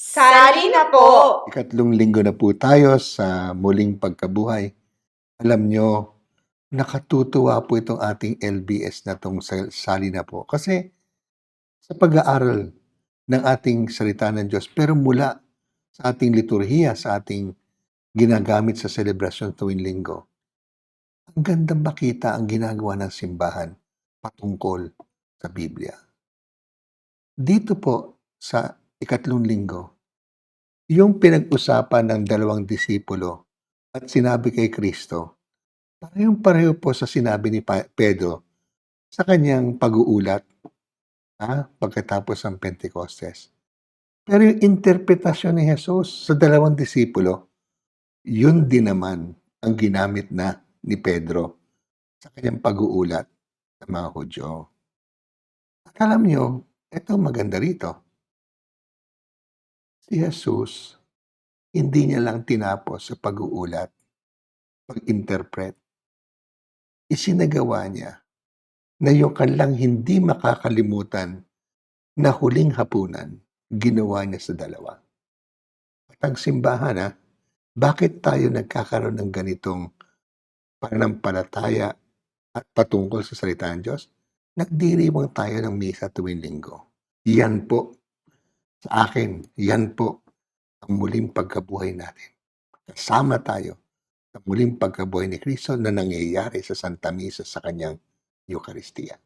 Sali na po! Ikatlong linggo na po tayo sa muling pagkabuhay. Alam nyo, nakatutuwa po itong ating LBS na itong Sali na po. Kasi sa pag-aaral ng ating salita ng Diyos, pero mula sa ating liturhiya, sa ating ginagamit sa selebrasyon tuwing linggo, ang gandang makita ang ginagawa ng simbahan patungkol sa Biblia. Dito po sa ikatlong linggo, yung pinag-usapan ng dalawang disipulo at sinabi kay Kristo, parehong-pareho po sa sinabi ni Pedro sa kanyang pag-uulat pagkatapos ng Pentecostes. Pero yung interpretasyon ni Jesus sa dalawang disipulo, yun din naman ang ginamit na ni Pedro sa kanyang pag-uulat sa mga Hudyo. At alam nyo, ito maganda rito. Si Jesus, hindi niya lang tinapos sa pag-uulat, pag-interpret. Isinagawa niya na yung kanilang hindi makakalimutan na huling hapunan, ginawa niya sa dalawa. At ang simbahan, bakit tayo nagkakaroon ng ganitong pananampalataya at patungkol sa salita ng Diyos? Nagdiriwang tayo ng misa tuwing linggo. Yan po, sa akin, yan po ang muling pagkabuhay natin. Kasama tayo sa muling pagkabuhay ni Kristo na nangyayari sa Santa Misa sa kanyang Eucharistia.